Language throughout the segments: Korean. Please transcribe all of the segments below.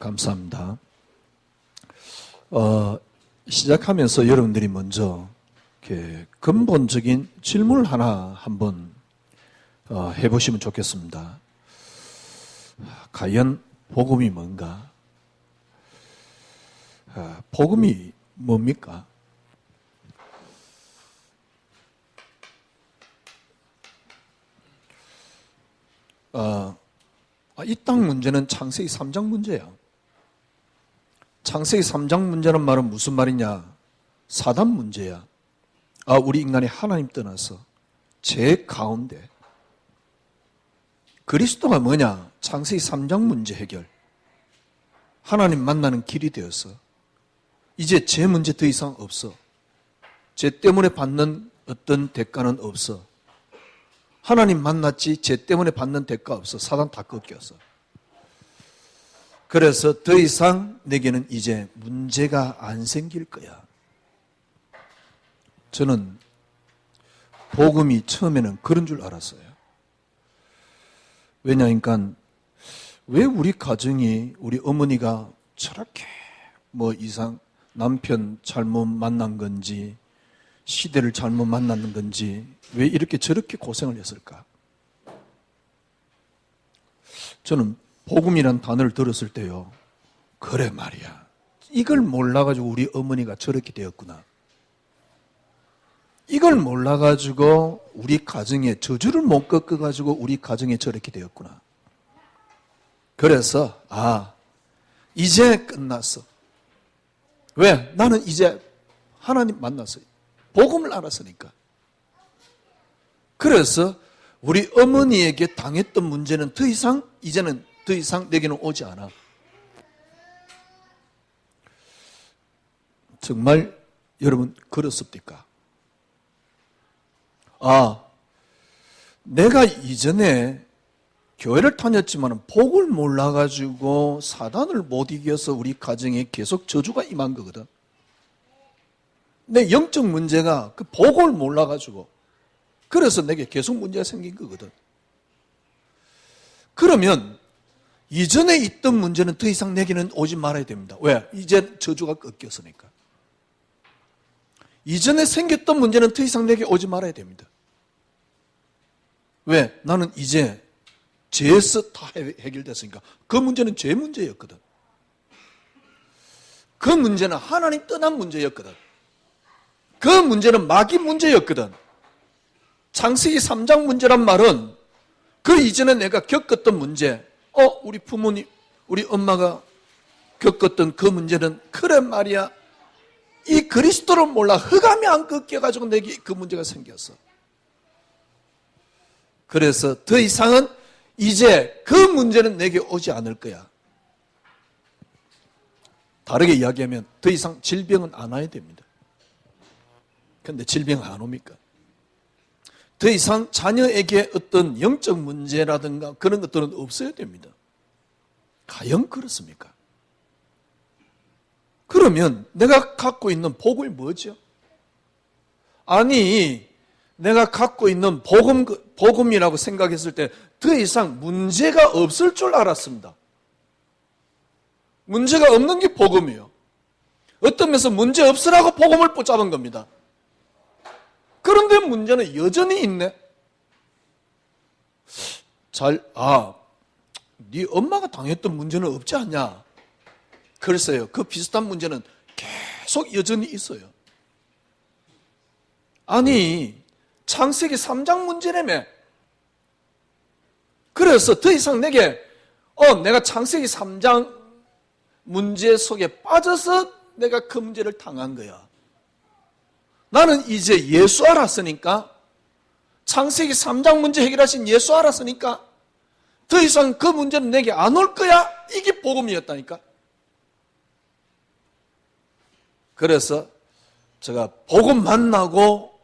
감사합니다. 시작하면서 여러분들이 먼저 이렇게 근본적인 질문을 하나 한번 해보시면 좋겠습니다. 과연 복음이 뭔가? 복음이 뭡니까? 이 땅 문제는 창세기 3장 문제야. 창세기 3장 문제란 말은 무슨 말이냐? 사단 문제야. 우리 인간이 하나님 떠나서 죄 가운데. 그리스도가 뭐냐? 창세기 3장 문제 해결. 하나님 만나는 길이 되어서 이제 죄 문제 더 이상 없어. 죄 때문에 받는 어떤 대가는 없어. 하나님 만났지 죄 때문에 받는 대가 없어. 사단 다 꺾였어. 그래서 더 이상 내게는 이제 문제가 안 생길 거야. 저는 복음이 처음에는 그런 줄 알았어요. 왜냐니까 왜 우리 가정이 우리 어머니가 저렇게 남편 잘못 만난 건지 시대를 잘못 만났는 건지 왜 이렇게 저렇게 고생을 했을까? 저는 복음이란 단어를 들었을 때요, 그래 말이야, 이걸 몰라가지고 우리 어머니가 저렇게 되었구나. 이걸 몰라가지고 우리 가정에 저주를 못 꺾어가지고 우리 가정에 저렇게 되었구나. 그래서 이제 끝났어. 왜? 나는 이제 하나님 만났어요. 복음을 알았으니까. 그래서 우리 어머니에게 당했던 문제는 이제는 더 이상 내게는 오지 않아. 정말 여러분 그렇습니까? 내가 이전에 교회를 다녔지만 복을 몰라가지고 사단을 못 이겨서 우리 가정에 계속 저주가 임한 거거든. 내 영적 문제가 그 복을 몰라가지고 그래서 내게 계속 문제가 생긴 거거든. 그러면 이전에 있던 문제는 더 이상 내게는 오지 말아야 됩니다. 왜? 이제 저주가 꺾였으니까. 이전에 생겼던 문제는 더 이상 내게 오지 말아야 됩니다. 왜? 나는 이제 죄에서 다 해결됐으니까. 그 문제는 죄 문제였거든. 그 문제는 하나님 떠난 문제였거든. 그 문제는 마귀 문제였거든. 창세기 3장 문제란 말은 그 이전에 내가 겪었던 문제, 우리 부모님, 우리 엄마가 겪었던 그 문제는 그래 말이야, 이 그리스도를 몰라 흑암이 안 꺾여가지고 내게 그 문제가 생겼어. 그래서 더 이상은 이제 그 문제는 내게 오지 않을 거야. 다르게 이야기하면 더 이상 질병은 안 와야 됩니다. 그런데 질병 안 옵니까? 더 이상 자녀에게 어떤 영적 문제라든가 그런 것들은 없어야 됩니다. 과연 그렇습니까? 그러면 내가 갖고 있는 복이 뭐죠? 내가 갖고 있는 복음이라고 생각했을 때 더 이상 문제가 없을 줄 알았습니다. 문제가 없는 게 복음이에요. 어떤 면에서 문제 없으라고 복음을 붙잡은 겁니다. 그런데 문제는 여전히 있네. 네 엄마가 당했던 문제는 없지 않냐? 글쎄요, 그 비슷한 문제는 계속 여전히 있어요. 창세기 3장 문제라며. 그래서 더 이상 내가 창세기 3장 문제 속에 빠져서 내가 그 문제를 당한 거야. 나는 이제 예수 알았으니까, 창세기 3장 문제 해결하신 예수 알았으니까 더 이상 그 문제는 내게 안 올 거야. 이게 복음이었다니까. 그래서 제가 복음 만나고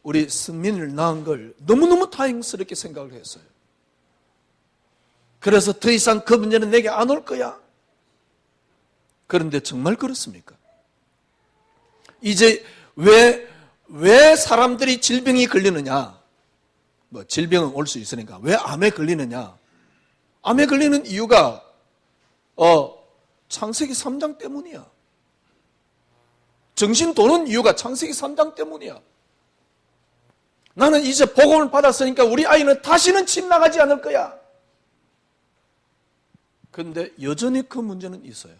우리 승민이를 낳은 걸 너무너무 다행스럽게 생각을 했어요. 그래서 더 이상 그 문제는 내게 안 올 거야. 그런데 정말 그렇습니까? 이제 왜 사람들이 질병이 걸리느냐? 질병은 올 수 있으니까 왜 암에 걸리느냐? 암에 걸리는 이유가 창세기 3장 때문이야. 정신 도는 이유가 창세기 3장 때문이야. 나는 이제 복음을 받았으니까 우리 아이는 다시는 집 나가지 않을 거야. 그런데 여전히 그 문제는 있어요.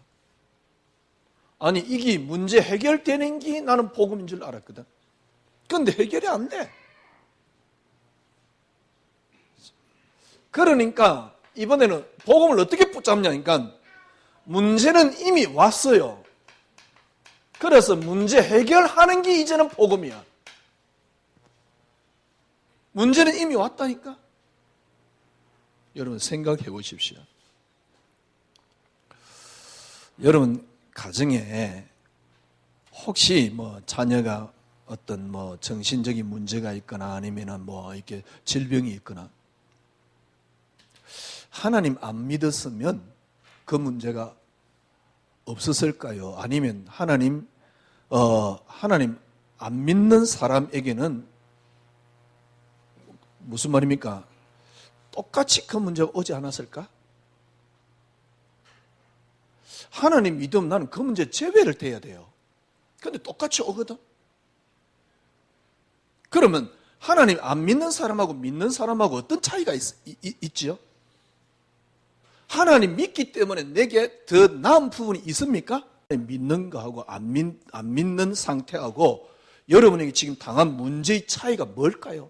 아니, 이게 문제 해결되는 게 나는 복음인 줄 알았거든. 그런데 해결이 안 돼. 그러니까 이번에는 복음을 어떻게 붙잡냐니까 문제는 이미 왔어요. 그래서 문제 해결하는 게 이제는 복음이야. 문제는 이미 왔다니까. 여러분 생각해 보십시오. 여러분 가정에 혹시 뭐 자녀가 어떤 뭐 정신적인 문제가 있거나 아니면은 뭐 이렇게 질병이 있거나 하나님 안 믿었으면 그 문제가 없었을까요? 아니면 하나님 안 믿는 사람에게는 무슨 말입니까? 똑같이 그 문제가 오지 않았을까? 하나님 믿으면 나는 그 문제 제외를 돼야 돼요. 근데 똑같이 오거든. 그러면 하나님 안 믿는 사람하고 믿는 사람하고 어떤 차이가 있지요? 하나님 믿기 때문에 내게 더 나은 부분이 있습니까? 믿는 거하고 안 믿는 상태하고 여러분에게 지금 당한 문제의 차이가 뭘까요?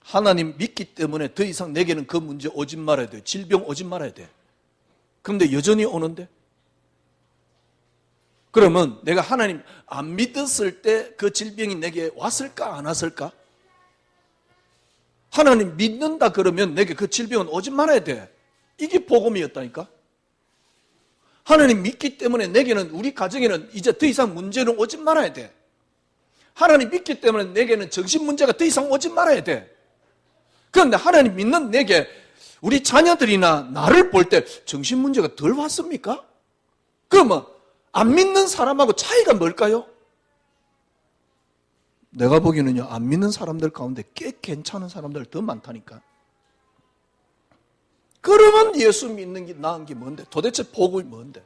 하나님 믿기 때문에 더 이상 내게는 그 문제 오지 말아야 돼. 질병 오지 말아야 돼. 그런데 여전히 오는데? 그러면 내가 하나님 안 믿었을 때 그 질병이 내게 왔을까 안 왔을까? 하나님 믿는다 그러면 내게 그 질병은 오지 말아야 돼. 이게 복음이었다니까. 하나님 믿기 때문에 내게는 우리 가정에는 이제 더 이상 문제는 오지 말아야 돼. 하나님 믿기 때문에 내게는 정신 문제가 더 이상 오지 말아야 돼. 그런데 하나님 믿는 내게 우리 자녀들이나 나를 볼 때 정신 문제가 덜 왔습니까? 그러면 안 믿는 사람하고 차이가 뭘까요? 내가 보기에는요, 안 믿는 사람들 가운데 꽤 괜찮은 사람들 더 많다니까. 그러면 예수 믿는 게 나은 게 뭔데? 도대체 복음이 뭔데?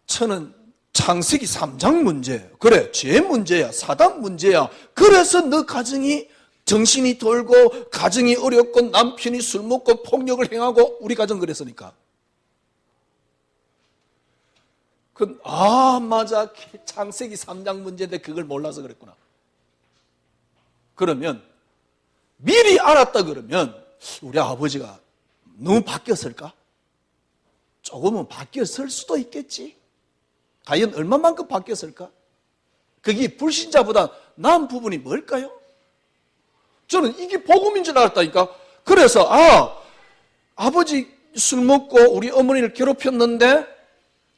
저는 창세기 3장 문제, 그래, 죄 문제야, 사단 문제야. 그래서 너 가정이 정신이 돌고 가정이 어렵고 남편이 술 먹고 폭력을 행하고 우리 가정 그랬으니까. 맞아. 창세기 3장 문제인데 그걸 몰라서 그랬구나. 그러면 미리 알았다 그러면 우리 아버지가 너무 바뀌었을까? 조금은 바뀌었을 수도 있겠지. 과연 얼마만큼 바뀌었을까? 그게 불신자보다 나은 부분이 뭘까요? 저는 이게 복음인 줄 알았다니까. 그래서 아버지 술 먹고 우리 어머니를 괴롭혔는데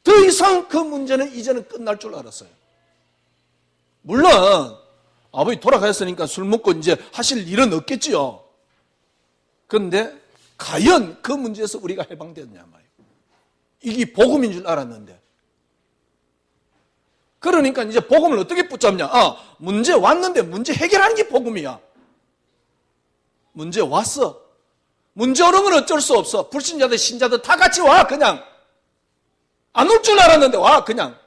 더 이상 그 문제는 이제는 끝날 줄 알았어요. 물론 아버지 돌아가셨으니까 술 먹고 이제 하실 일은 없겠지요. 그런데 과연 그 문제에서 우리가 해방되었냐 말이에요. 이게 복음인 줄 알았는데. 그러니까 이제 복음을 어떻게 붙잡냐? 문제 왔는데 문제 해결하는 게 복음이야. 문제 왔어. 문제 오는 건 어쩔 수 없어. 불신자들 신자들 다 같이 와. 그냥 안 올 줄 알았는데 와. 그냥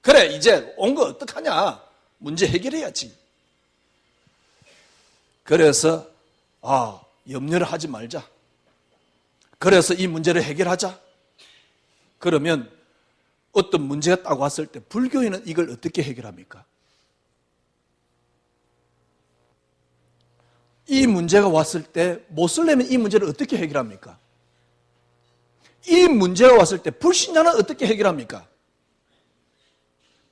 그래 이제 온 거 어떡하냐. 문제 해결해야지. 그래서 염려를 하지 말자. 그래서 이 문제를 해결하자. 그러면 어떤 문제가 딱 왔을 때 불교인은 이걸 어떻게 해결합니까? 이 문제가 왔을 때 모슬렘은 이 문제를 어떻게 해결합니까? 이 문제가 왔을 때 불신자는 어떻게 해결합니까?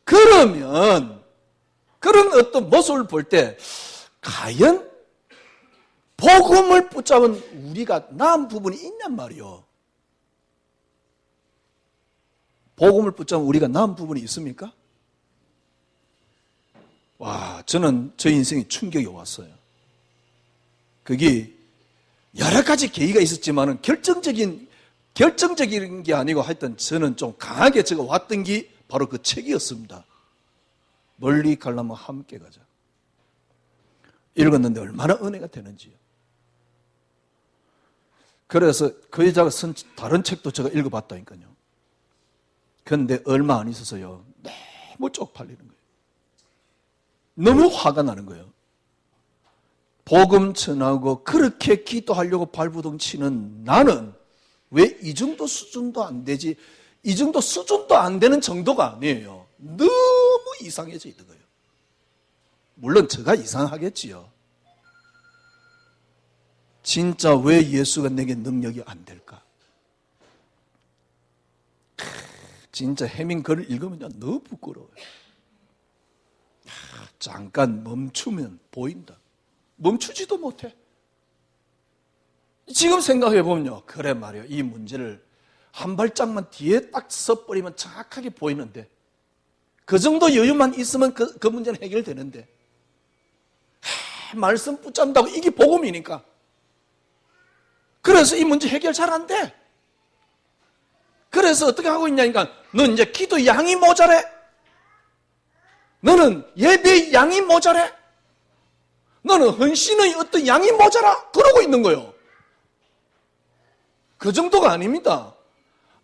그러면 그런 어떤 모습을 볼 때 과연 복음을 붙잡은 우리가 나은 부분이 있냔 말이요. 복음을 붙잡은 우리가 나은 부분이 있습니까? 저는 저 인생에 충격이 왔어요. 그게 여러 가지 계기가 있었지만은 결정적인 게 아니고 하여튼 저는 좀 강하게 제가 왔던 게 바로 그 책이었습니다. 멀리 가려면 함께 가자. 읽었는데 얼마나 은혜가 되는지요. 그래서 그 여자가 쓴 다른 책도 제가 읽어봤다니까요. 그런데 얼마 안 있어서요, 너무 쪽팔리는 거예요. 너무 화가 나는 거예요. 복음 전하고 그렇게 기도하려고 발부둥 치는 나는 왜 이 정도 수준도 안 되지? 이 정도 수준도 안 되는 정도가 아니에요. 너무 이상해져 있는 거예요. 물론 제가 이상하겠지요. 진짜 왜 예수가 내게 능력이 안 될까? 진짜 해민 글을 읽으면 너무 부끄러워요. 잠깐 멈추면 보인다. 멈추지도 못해. 지금 생각해 보면요, 그래 말이에요. 이 문제를 한 발짝만 뒤에 딱 서버리면 정확하게 보이는데, 그 정도 여유만 있으면 그 문제는 해결되는데, 말씀 붙잡는다고 이게 복음이니까. 그래서 이 문제 해결 잘 안 돼. 그래서 어떻게 하고 있냐니까, 넌 이제 기도 양이 모자래. 너는 예배의 양이 모자래. 너는 헌신의 어떤 양이 모자라. 그러고 있는 거예요. 그 정도가 아닙니다.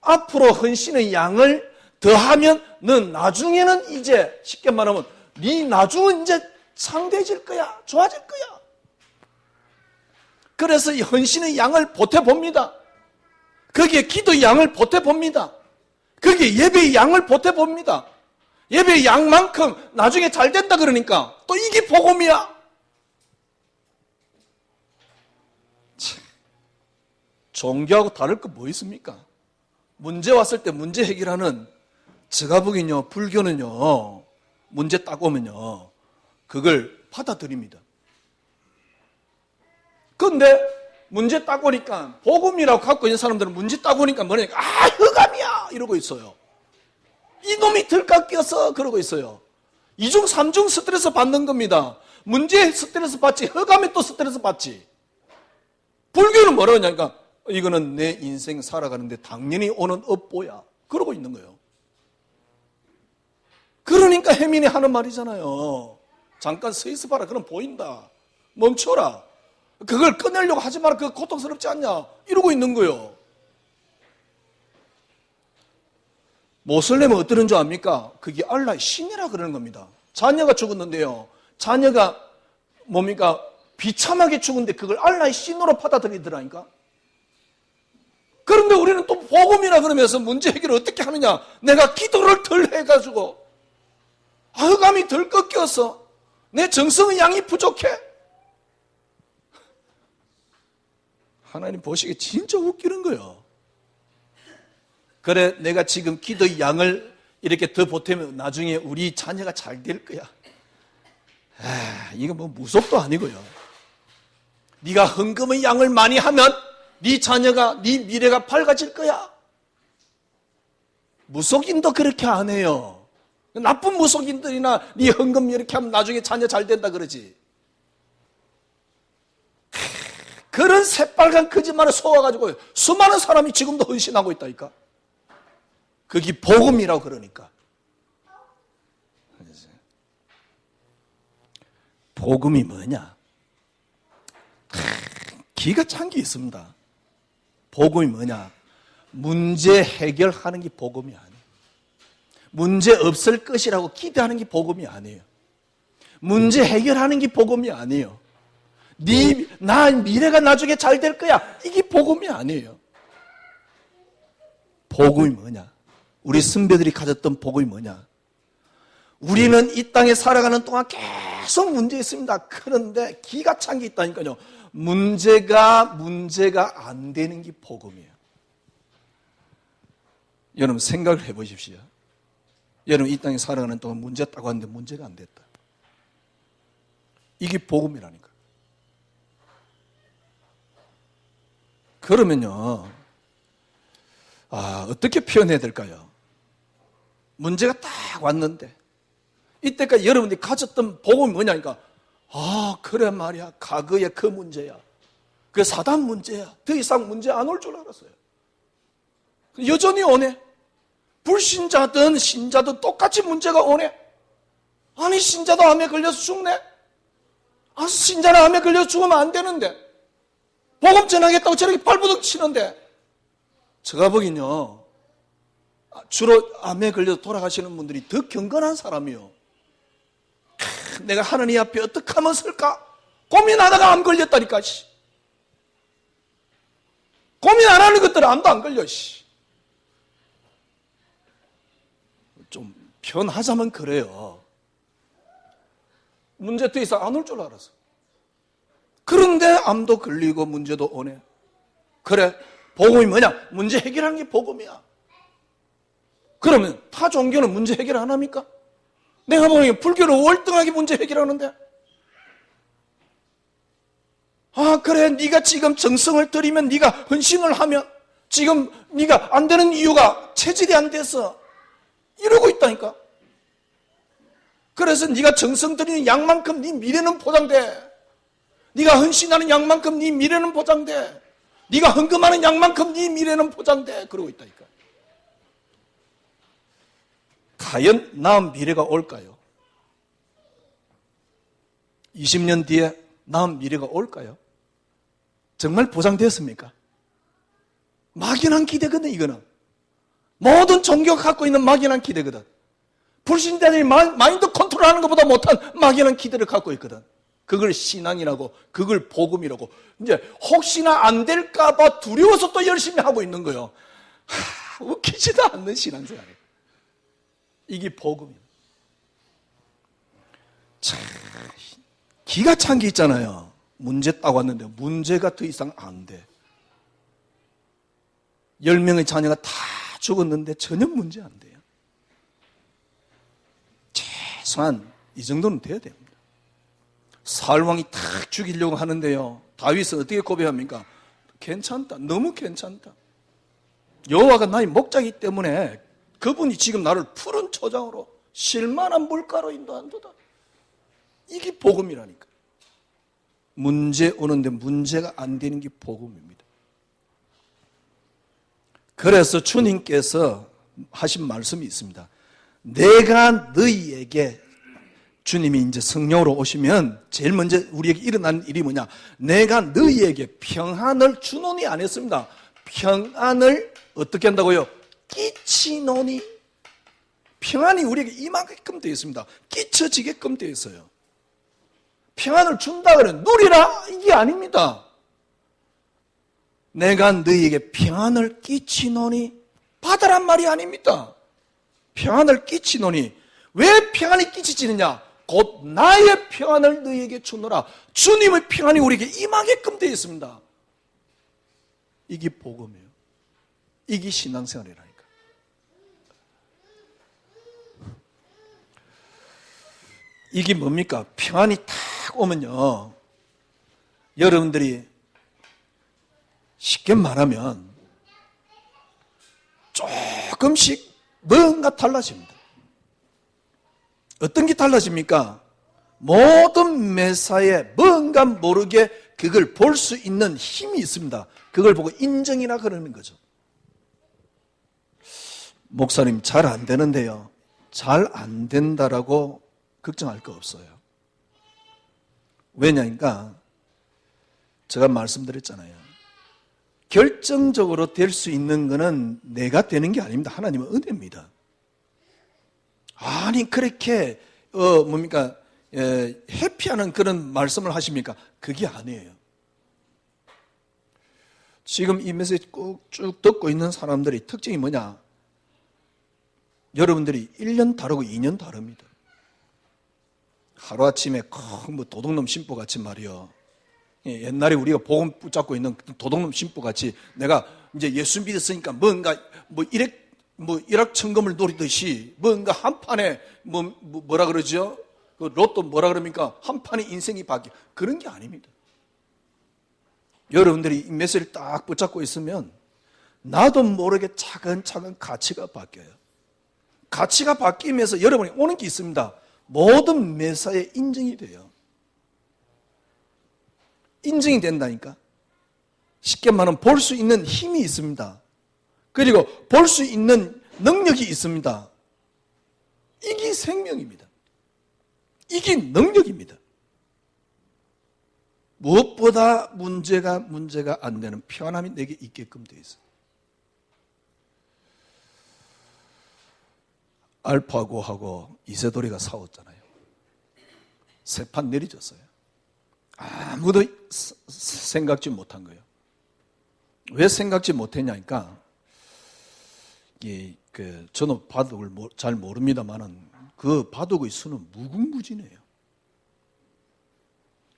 앞으로 헌신의 양을 더하면 넌 나중에는 이제 쉽게 말하면 네 나중은 이제 상대해질 거야. 좋아질 거야. 그래서 이 헌신의 양을 보태봅니다. 거기에 기도의 양을 보태봅니다. 거기에 예배의 양을 보태봅니다. 예배의 양만큼 나중에 잘 된다 그러니까 또 이게 복음이야. 종교하고 다를 거 뭐 있습니까? 문제 왔을 때 문제 해결하는, 제가 보기엔요, 불교는요, 문제 딱 오면요, 그걸 받아들입니다. 그런데 문제 딱 오니까, 복음이라고 갖고 있는 사람들은 문제 딱 오니까 뭐냐니까, 흑암이야! 이러고 있어요. 이놈이 들까 껴서 그러고 있어요. 2중, 3중 스트레스 받는 겁니다. 문제에 스트레스 받지, 흑암에 또 스트레스 받지. 불교는 뭐라고 하냐니까, 이거는 내 인생 살아가는데 당연히 오는 업보야. 그러고 있는 거예요. 그러니까 혜민이 하는 말이잖아요. 잠깐 서 있어 봐라. 그럼 보인다. 멈춰라. 그걸 꺼내려고 하지 마라. 그거 고통스럽지 않냐? 이러고 있는 거예요. 모슬렘은 어떠는 줄 압니까? 그게 알라의 신이라 그러는 겁니다. 자녀가 죽었는데요. 자녀가 뭡니까? 비참하게 죽은데 그걸 알라의 신으로 받아들이더라니까. 그런데 우리는 또 복음이라 그러면서 문제 해결을 어떻게 하느냐? 내가 기도를 덜 해가지고 흑암이 덜 꺾여서 내 정성의 양이 부족해. 하나님 보시기에 진짜 웃기는 거예요. 그래, 내가 지금 기도의 양을 이렇게 더 보태면 나중에 우리 자녀가 잘 될 거야. 이거 뭐 무속도 아니고요. 네가 헌금의 양을 많이 하면 네 자녀가, 네 미래가 밝아질 거야. 무속인도 그렇게 안 해요. 나쁜 무속인들이나 네 헌금 이렇게 하면 나중에 자녀 잘 된다 그러지. 그런 새빨간 거짓말을 쏘아가지고 수많은 사람이 지금도 헌신하고 있다니까. 그게 복음이라고 그러니까. 복음이 뭐냐? 기가 찬 게 있습니다. 복음이 뭐냐? 문제 해결하는 게 복음이 아니에요. 문제 없을 것이라고 기대하는 게 복음이 아니에요. 문제 해결하는 게 복음이 아니에요. 나 미래가 나중에 잘 될 거야. 이게 복음이 아니에요. 복음이 뭐냐? 우리 선배들이 가졌던 복음이 뭐냐? 우리는 이 땅에 살아가는 동안 계속 문제 있습니다. 그런데 기가 찬 게 있다니까요. 문제가 안 되는 게 복음이에요. 여러분 생각을 해보십시오. 여러분 이 땅에 살아가는 동안 문제 있다고 하는데 문제가 안 됐다. 이게 복음이라니까. 그러면요, 어떻게 표현해야 될까요? 문제가 딱 왔는데 이때까지 여러분들이 가졌던 복음이 뭐냐니까, 그래 말이야, 과거의 그 문제야, 그 사단 문제야, 더 이상 문제 안 올 줄 알았어요. 여전히 오네. 불신자든 신자든 똑같이 문제가 오네. 아니 신자도 암에 걸려서 죽네. 신자는 암에 걸려서 죽으면 안 되는데 복음 전하겠다고 저렇게 발버둥 치는데, 제가 보기엔요, 주로 암에 걸려서 돌아가시는 분들이 더 경건한 사람이요. 내가 하느님 앞에 어떻게 하면 쓸까? 고민하다가 암 걸렸다니까. 고민 안 하는 것들은 암도 안 걸려. 좀 편하자면 그래요. 문제 더 이상 안 올 줄 알았어. 그런데 암도 걸리고 문제도 오네. 그래, 복음이 뭐냐? 문제 해결하는 게 복음이야. 그러면 타 종교는 문제 해결 안 합니까? 내가 보기엔 불교는 월등하게 문제 해결하는데. 그래, 네가 지금 정성을 들이면, 네가 헌신을 하면, 지금 네가 안 되는 이유가 체질이 안 돼서 이러고 있다니까. 그래서 네가 정성 들이는 양만큼 네 미래는 보장돼. 네가 헌신하는 양만큼 네 미래는 보장돼. 네가 헌금하는 양만큼 네 미래는 보장돼. 그러고 있다니까. 과연 나은 미래가 올까요? 20년 뒤에 나은 미래가 올까요? 정말 보장되었습니까? 막연한 기대거든, 이거는. 모든 종교가 갖고 있는 막연한 기대거든. 불신자들이 마인드 컨트롤하는 것보다 못한 막연한 기대를 갖고 있거든. 그걸 신앙이라고, 그걸 복음이라고. 이제 혹시나 안 될까봐 두려워서 또 열심히 하고 있는 거예요. 웃기지도 않는 신앙생활이에요. 이게 복음이에요. 참, 기가 찬 게 있잖아요. 문제 딱 왔는데 문제가 더 이상 안 돼. 10명의 자녀가 다 죽었는데 전혀 문제 안 돼요. 최소한 이 정도는 돼야 됩니다. 사울왕이 탁 죽이려고 하는데요, 다윗은 어떻게 고백합니까? 괜찮다, 너무 괜찮다. 여호와가 나의 목자이기 때문에 그분이 지금 나를 푸른 초장으로 실만한 물가로 인도한도다. 이게 복음이라니까. 문제 오는데 문제가 안 되는 게 복음입니다. 그래서 주님께서 하신 말씀이 있습니다. 내가 너희에게, 주님이 이제 성령으로 오시면 제일 먼저 우리에게 일어나는 일이 뭐냐? 내가 너희에게 평안을 주노니 안 했습니다. 평안을 어떻게 한다고요? 끼치노니. 평안이 우리에게 임하게끔 되어 있습니다. 끼쳐지게끔 되어 있어요. 평안을 준다 그러면 누리라, 이게 아닙니다. 내가 너희에게 평안을 끼치노니 받으란 말이 아닙니다. 평안을 끼치노니, 왜 평안이 끼치지느냐? 곧 나의 평안을 너희에게 주노라. 주님의 평안이 우리에게 임하게끔 되어 있습니다. 이게 복음이에요. 이게 신앙생활이라니까. 이게 뭡니까? 평안이 딱 오면요, 여러분들이 쉽게 말하면 조금씩 뭔가 달라집니다. 어떤 게 달라집니까? 모든 매사에 뭔가 모르게 그걸 볼 수 있는 힘이 있습니다. 그걸 보고 인정이라 그러는 거죠. 목사님, 잘 안 되는데요, 잘 안 된다라고 걱정할 거 없어요. 왜냐니까 제가 말씀드렸잖아요. 결정적으로 될 수 있는 거는 내가 되는 게 아닙니다. 하나님은 은혜입니다. 아니, 그렇게 회피하는 그런 말씀을 하십니까? 그게 아니에요. 지금 이 메시지 쭉 듣고 있는 사람들의 특징이 뭐냐? 여러분들이 1년 다르고 2년 다릅니다. 하루아침에 뭐 도둑놈 심보같이 말이요, 옛날에 우리가 복음 붙잡고 있는 도둑놈 심보같이 내가 이제 예수 믿었으니까 뭔가 일확천금을 노리듯이 뭔가 한 판에 뭐라 그러죠? 그 로또 뭐라 그럽니까? 한 판에 인생이 바뀌어. 그런 게 아닙니다. 여러분들이 이 메시지를 딱 붙잡고 있으면 나도 모르게 차근차근 가치가 바뀌어요. 가치가 바뀌면서 여러분이 오는 게 있습니다. 모든 매사에 인정이 돼요. 인정이 된다니까. 쉽게 말하면 볼 수 있는 힘이 있습니다. 그리고 볼 수 있는 능력이 있습니다. 이게 생명입니다. 이게 능력입니다. 무엇보다 문제가 안 되는 평안함이 내게 있게끔 되어 있어요. 알파고하고 이세돌이가 싸웠잖아요. 세 판 내리졌어요. 아무도 생각지 못한 거예요. 왜 생각지 못했냐니까, 저는 바둑을 잘 모릅니다만은 그 바둑의 수는 무궁무진해요.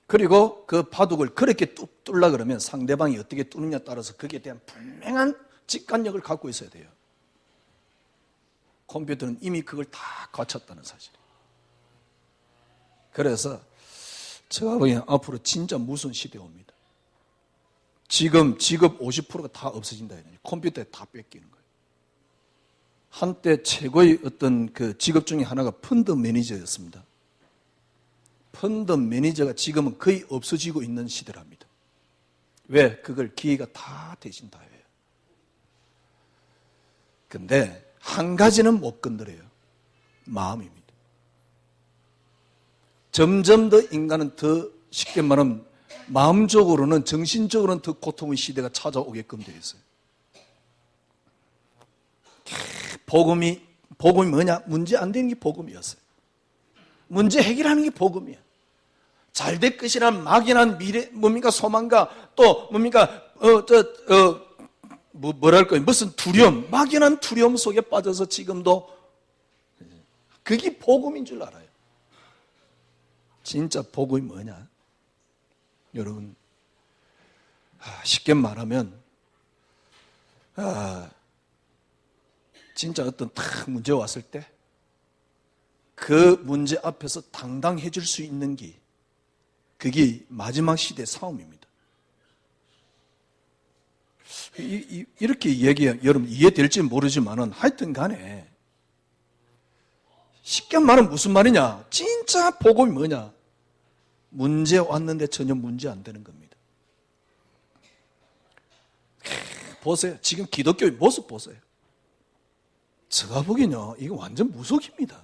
그리고 그 바둑을 그렇게 뚫라 그러면 상대방이 어떻게 뚫느냐에 따라서 거기에 대한 분명한 직관력을 갖고 있어야 돼요. 컴퓨터는 이미 그걸 다 갖췄다는 사실이에요. 그래서 제가 보기에는 앞으로 진짜 무슨 시대에 옵니다. 지금 직업 50%가 다 없어진다. 컴퓨터에 다 뺏기는 거예요. 한때 최고의 어떤 그 직업 중에 하나가 펀드 매니저였습니다. 펀드 매니저가 지금은 거의 없어지고 있는 시대랍니다. 왜? 그걸 기계가 다 대신 다 해요. 근데 한 가지는 못 건드려요. 마음입니다. 점점 더 인간은 더 쉽게 말하면 마음적으로는, 정신적으로는 더 고통의 시대가 찾아오게끔 되어 있어요. 복음이 뭐냐? 문제 안 되는 게 복음이었어요. 문제 해결하는 게 복음이야. 잘 될 것이란 막연한 미래, 뭡니까? 소망과 또 뭡니까? 뭐랄까요? 무슨 두려움, 막연한 두려움 속에 빠져서 지금도 그게 복음인 줄 알아요. 진짜 복음이 뭐냐? 여러분, 쉽게 말하면, 진짜 어떤 탁 문제 왔을 때, 그 문제 앞에서 당당해질 수 있는 게, 그게 마지막 시대의 싸움입니다. 이렇게 여러분 이해될지 모르지만은 하여튼 간에, 쉽게 말하면 무슨 말이냐? 진짜 복음이 뭐냐? 문제 왔는데 전혀 문제 안 되는 겁니다. 보세요. 지금 기독교의 모습 보세요. 제가 보기엔요, 이거 완전 무속입니다.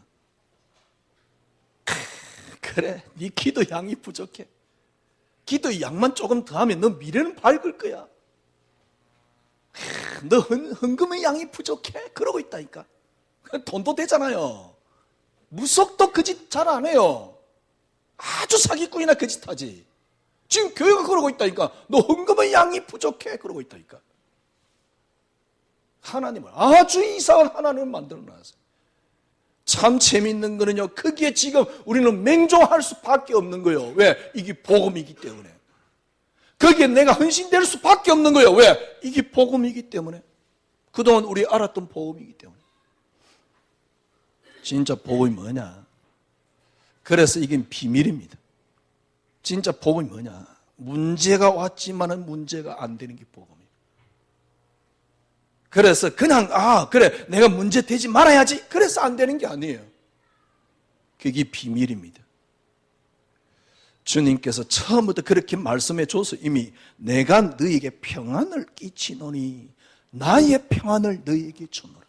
그래, 네 기도 양이 부족해. 기도 양만 조금 더하면 너 미래는 밝을 거야. 너 헌금의 양이 부족해. 그러고 있다니까. 돈도 되잖아요. 무속도 그 짓 잘 안 해요. 아주 사기꾼이나 그 짓 하지. 지금 교회가 그러고 있다니까. 너 헌금의 양이 부족해. 그러고 있다니까. 하나님을, 아주 이상한 하나님을 만들어 놨어요. 참 재밌는 거는요, 거기에 지금 우리는 맹종할 수밖에 없는 거예요. 왜? 이게 복음이기 때문에. 거기에 내가 헌신될 수밖에 없는 거예요. 왜? 이게 복음이기 때문에. 그동안 우리 알았던 복음이기 때문에. 진짜 복음이 뭐냐? 그래서 이게 비밀입니다. 진짜 복음이 뭐냐? 문제가 왔지만은 문제가 안 되는 게 복음이에요. 그래서 그냥 그래 내가 문제 되지 말아야지 그래서 안 되는 게 아니에요. 그게 비밀입니다. 주님께서 처음부터 그렇게 말씀해 줘서 이미 내가 너에게 평안을 끼치노니 나의 평안을 너에게 주노라.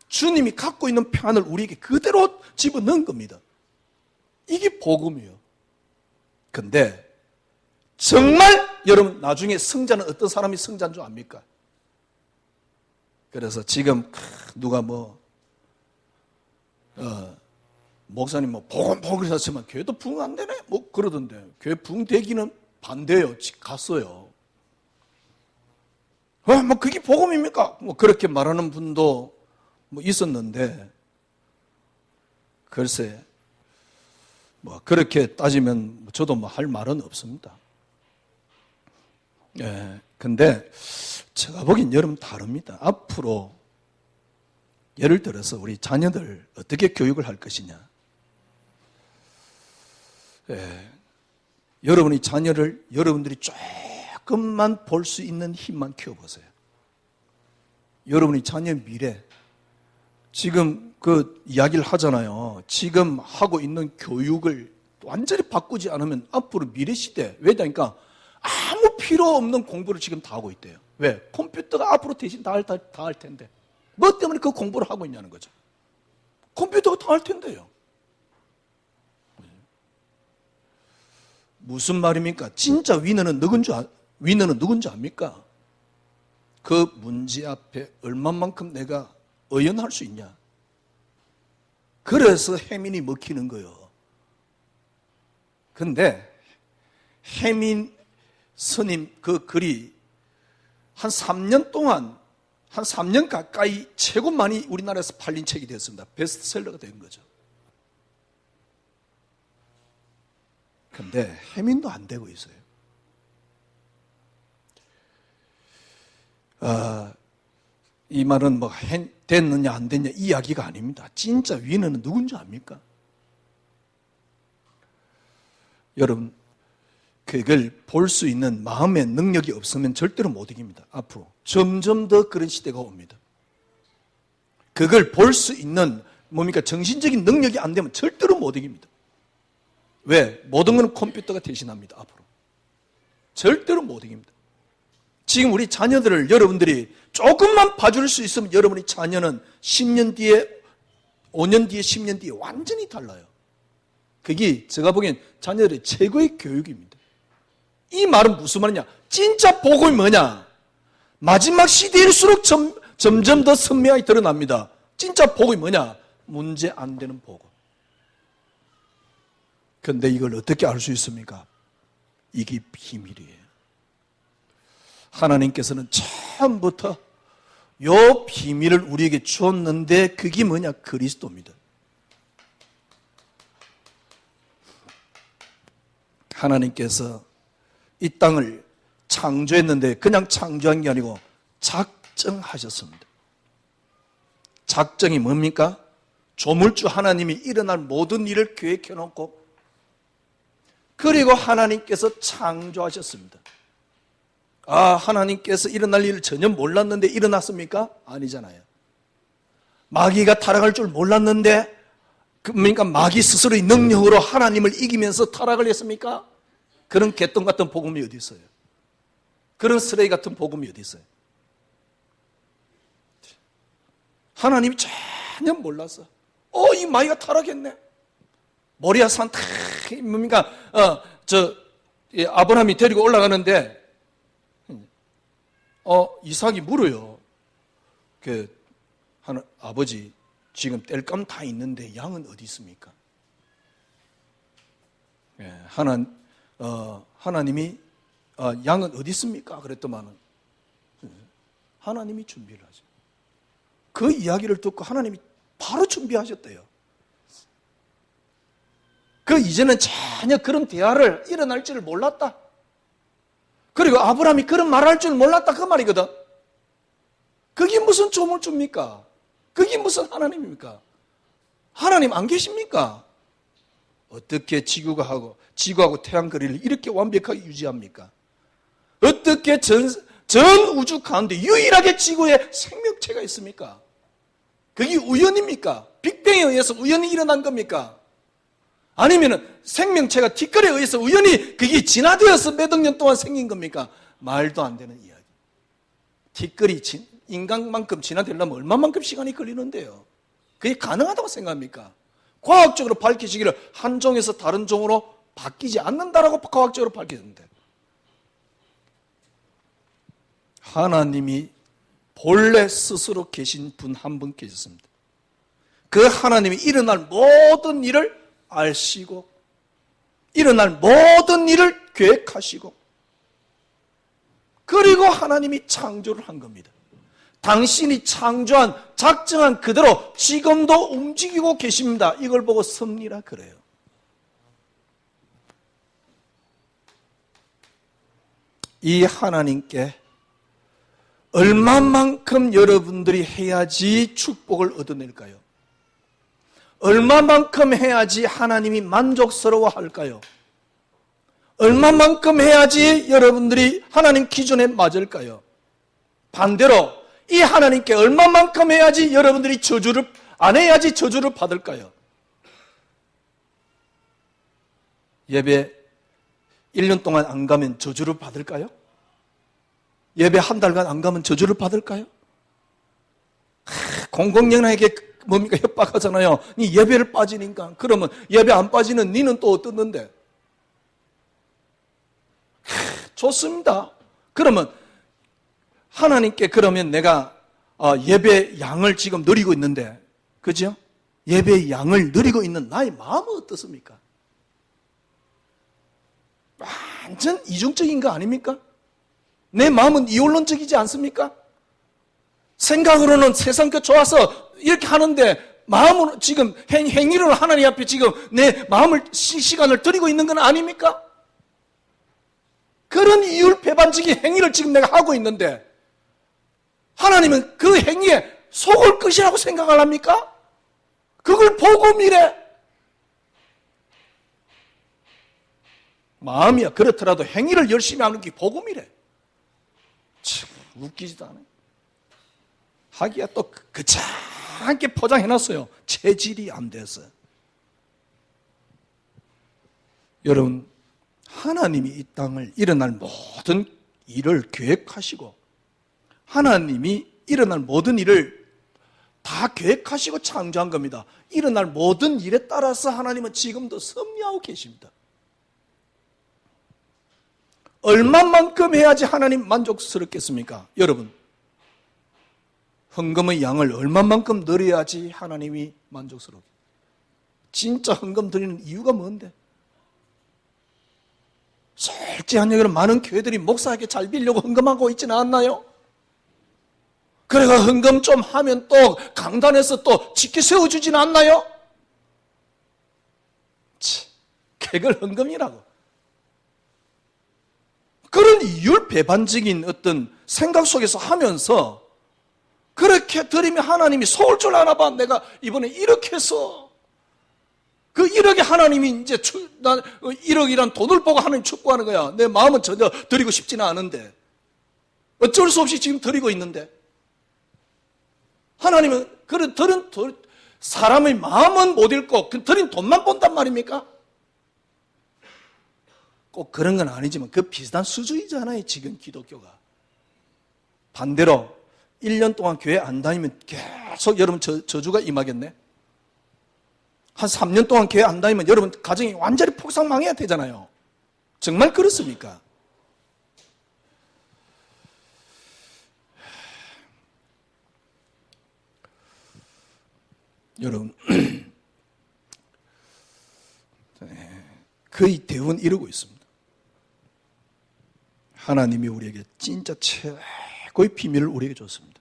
주님이 갖고 있는 평안을 우리에게 그대로 집어넣은 겁니다. 이게 복음이에요. 근데 정말 여러분 나중에 승자는 어떤 사람이 승자인 줄 압니까? 그래서 지금 누가 목사님 복음 하시면 교회도 부흥 안 되네? 그러던데 교회 부흥 되기는 반대요. 갔어요. 그게 복음입니까? 그렇게 말하는 분도 있었는데 글쎄 그렇게 따지면 저도 할 말은 없습니다. 예, 근데 제가 보기엔 여러분 다릅니다. 앞으로 예를 들어서 우리 자녀들 어떻게 교육을 할 것이냐. 예, 여러분이 자녀를 여러분들이 조금만 볼 수 있는 힘만 키워보세요. 여러분이 자녀의 미래, 지금 그 이야기를 하잖아요. 지금 하고 있는 교육을 완전히 바꾸지 않으면 앞으로 미래 시대, 왜냐니까 아무 필요 없는 공부를 지금 다 하고 있대요. 왜? 컴퓨터가 앞으로 대신 다 할 텐데. 뭐 때문에 그 공부를 하고 있냐는 거죠. 컴퓨터가 다 할 텐데요. 무슨 말입니까? 진짜 위너는 누군지 압니까? 그 문제 앞에 얼마만큼 내가 의연할 수 있냐? 그래서 해민이 먹히는 거예요. 근데 해민 스님 그 글이 한 3년 동안, 한 3년 가까이 최고 많이 우리나라에서 팔린 책이 되었습니다. 베스트셀러가 된 거죠. 근데 해민도 안 되고 있어요. 이 말은 뭐 됐느냐 안 됐냐 이 이야기가 아닙니다. 진짜 위너는 누군지 압니까? 여러분, 그걸 볼 수 있는 마음의 능력이 없으면 절대로 못 이깁니다. 앞으로 점점 더 그런 시대가 옵니다. 그걸 볼 수 있는 뭡니까? 정신적인 능력이 안 되면 절대로 못 이깁니다. 왜? 모든 건 컴퓨터가 대신합니다. 앞으로 절대로 못 이깁니다. 지금 우리 자녀들을 여러분들이 조금만 봐줄 수 있으면 여러분의 자녀는 10년 뒤에, 5년 뒤에, 10년 뒤에 완전히 달라요. 그게 제가 보기엔 자녀들의 최고의 교육입니다. 이 말은 무슨 말이냐? 진짜 복음이 뭐냐? 마지막 시대일수록 점점 더 선명하게 드러납니다. 진짜 복음이 뭐냐? 문제 안 되는 복음. 그런데 이걸 어떻게 알 수 있습니까? 이게 비밀이에요. 하나님께서는 처음부터 이 비밀을 우리에게 주었는데 그게 뭐냐? 그리스도입니다. 하나님께서 이 땅을 창조했는데 그냥 창조한 게 아니고 작정하셨습니다. 작정이 뭡니까? 조물주 하나님이 일어날 모든 일을 계획해 놓고 그리고 하나님께서 창조하셨습니다. 하나님께서 일어날 일을 전혀 몰랐는데 일어났습니까? 아니잖아요. 마귀가 타락할 줄 몰랐는데 그러니까 마귀 스스로의 능력으로 하나님을 이기면서 타락을 했습니까? 그런 개똥 같은 복음이 어디 있어요? 그런 쓰레기 같은 복음이 어디 있어요? 하나님이 전혀 몰랐어. 이 마귀가 타락했네. 모리아 산 뭡니까? 아브라함이 데리고 올라가는데 이삭이 물어요. 아버지, 지금 땔감 다 있는데 양은 어디 있습니까? 하나님이 양은 어디 있습니까? 그랬더만은 하나님이 준비를 하죠. 그 이야기를 듣고 하나님이 바로 준비하셨대요. 이제는 전혀 그런 대화를 일어날 줄 몰랐다. 그리고 아브라함이 그런 말을 할 줄 몰랐다 그 말이거든. 그게 무슨 조물주입니까? 그게 무슨 하나님입니까? 하나님 안 계십니까? 어떻게 지구하고 태양 거리를 이렇게 완벽하게 유지합니까? 어떻게 전 우주 가운데 유일하게 지구에 생명체가 있습니까? 그게 우연입니까? 빅뱅에 의해서 우연히 일어난 겁니까? 아니면 생명체가 티끌에 의해서 우연히 그게 진화되어서 몇 억 년 동안 생긴 겁니까? 말도 안 되는 이야기. 티끌이 인간만큼 진화되려면 얼마만큼 시간이 걸리는데요? 그게 가능하다고 생각합니까? 과학적으로 밝히시기를 한 종에서 다른 종으로 바뀌지 않는다라고 과학적으로 밝혔는데 하나님이 본래 스스로 계신 분 한 분 계셨습니다. 그 하나님이 일어날 모든 일을 아시고 일어날 모든 일을 계획하시고 그리고 하나님이 창조를 한 겁니다. 당신이 창조한 작정한 그대로 지금도 움직이고 계십니다. 이걸 보고 섭리라 그래요. 이 하나님께 얼마만큼 여러분들이 해야지 축복을 얻어낼까요? 얼마만큼 해야지 하나님이 만족스러워할까요? 얼마만큼 해야지 여러분들이 하나님 기준에 맞을까요? 반대로 이 하나님께 얼마만큼 해야지 여러분들이 저주를 안 해야지 저주를 받을까요? 예배 1년 동안 안 가면 저주를 받을까요? 예배 한 달간 안 가면 저주를 받을까요? 공공연하게 뭡니까? 협박하잖아요. 네 예배를 빠지니까. 그러면 예배 안 빠지는 니는 또 어떻는데? 좋습니다. 그러면 하나님께 그러면 내가 예배 양을 지금 누리고 있는데, 그죠? 예배 양을 누리고 있는 나의 마음은 어떻습니까? 완전 이중적인 거 아닙니까? 내 마음은 이원론적이지 않습니까? 생각으로는 세상 것 좋아서 이렇게 하는데 마음으로 지금 행위로 하나님 앞에 지금 내 마음을 시간을 드리고 있는 건 아닙니까? 그런 이율배반적인 행위를 지금 내가 하고 있는데 하나님은 그 행위에 속을 것이라고 생각을 합니까? 그걸 복음이래. 마음이야 그렇더라도 행위를 열심히 하는 게 복음이래. 참 웃기지도 않아요. 하기야 또 그창하게 포장해놨어요. 체질이 안 돼서. 여러분, 하나님이 이 땅을 일어날 모든 일을 계획하시고 하나님이 일어날 모든 일을 다 계획하시고 창조한 겁니다. 일어날 모든 일에 따라서 하나님은 지금도 섭리하고 계십니다. 얼마만큼 해야지 하나님 만족스럽겠습니까? 여러분, 헌금의 양을 얼마만큼 늘려야지 하나님이 만족스럽게. 진짜 헌금 드리는 이유가 뭔데? 솔직한 얘기로 많은 교회들이 목사에게 잘 빌려고 헌금하고 있지는 않나요? 그래가 헌금 좀 하면 또 강단에서 또 지켜 세워주지는 않나요? 그걸 헌금이라고. 그런 이율배반적인 어떤 생각 속에서 하면서 그렇게 드리면 하나님이 속을 줄 아나 봐. 내가 이번에 1억 해서 그 1억에 하나님이 이제 1억이란 돈을 보고 하나님 축복하는 거야. 내 마음은 전혀 드리고 싶지는 않은데 어쩔 수 없이 지금 드리고 있는데 하나님은 그런 드린 사람의 마음은 못 읽고 그 드린 돈만 본단 말입니까? 꼭 그런 건 아니지만 그 비슷한 수준이잖아요. 지금 기독교가. 반대로 1년 동안 교회 안 다니면 계속 여러분 저주가 임하겠네. 한 3년 동안 교회 안 다니면 여러분 가정이 완전히 폭삭망해야 되잖아요. 정말 그렇습니까? 여러분 거의 대부분 이러고 있습니다. 하나님이 우리에게 진짜 최고의 비밀을 우리에게 줬습니다.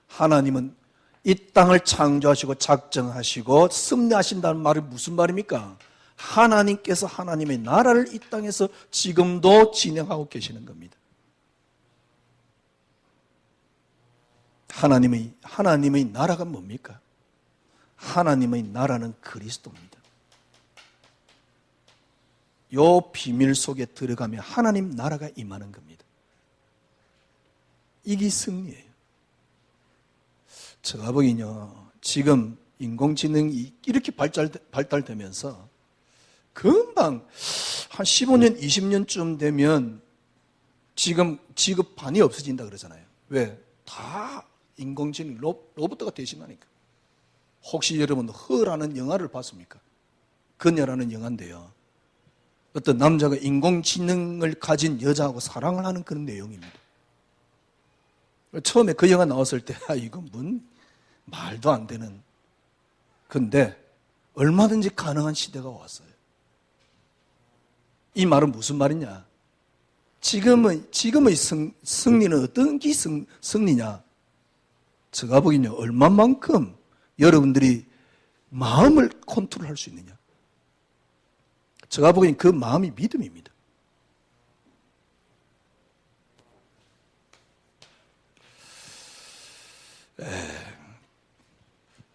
하나님은 이 땅을 창조하시고 작정하시고 섭리하신다는 말이 무슨 말입니까? 하나님께서 하나님의 나라를 이 땅에서 지금도 진행하고 계시는 겁니다. 하나님의 나라가 뭡니까? 하나님의 나라는 그리스도입니다. 요 비밀 속에 들어가면 하나님 나라가 임하는 겁니다. 이게 승리예요. 제가 보기엔요, 지금 인공지능이 이렇게 발달되면서 금방 한 15년, 20년쯤 되면 지금 직업 반이 없어진다 그러잖아요. 왜? 다 인공지능 로봇가 대신하니까. 혹시 여러분 허라는 영화를 봤습니까? 그녀라는 영화인데요. 어떤 남자가 인공지능을 가진 여자하고 사랑을 하는 그런 내용입니다. 처음에 그 영화 나왔을 때 이건 뭔 말도 안 되는. 근데 얼마든지 가능한 시대가 왔어요. 이 말은 무슨 말이냐? 지금의 승리는 어떤 승리냐? 제가 보기엔요, 얼마만큼 여러분들이 마음을 컨트롤할 수 있느냐? 제가 보기엔 그 마음이 믿음입니다.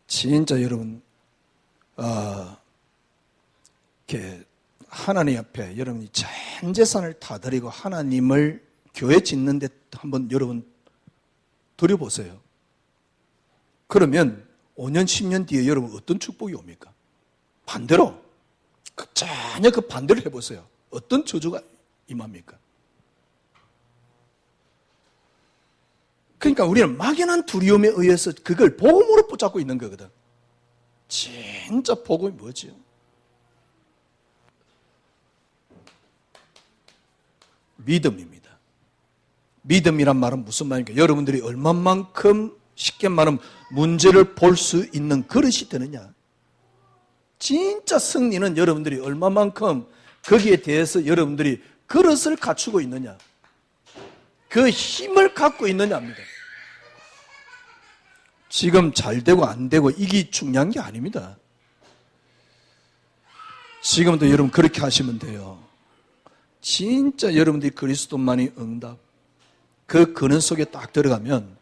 진짜 여러분, 이렇게 하나님 앞에 여러분이 전 재산을 다 드리고 하나님을 교회 짓는데 한번 여러분 드려보세요. 그러면 5년, 10년 뒤에 여러분 어떤 축복이 옵니까? 반대로 전혀 그 반대를 해보세요. 어떤 저주가 임합니까? 그러니까 우리는 막연한 두려움에 의해서 그걸 복음으로 붙잡고 있는 거거든. 진짜 복음이 뭐지요? 믿음입니다. 믿음이란 말은 무슨 말입니까? 여러분들이 얼마만큼 쉽게 말하면 문제를 볼 수 있는 그릇이 되느냐. 진짜 승리는 여러분들이 얼마만큼 거기에 대해서 여러분들이 그릇을 갖추고 있느냐. 그 힘을 갖고 있느냐입니다. 지금 잘 되고 안 되고 이게 중요한 게 아닙니다. 지금도 여러분 그렇게 하시면 돼요. 진짜 여러분들이 그리스도만이 응답, 그 근원 속에 딱 들어가면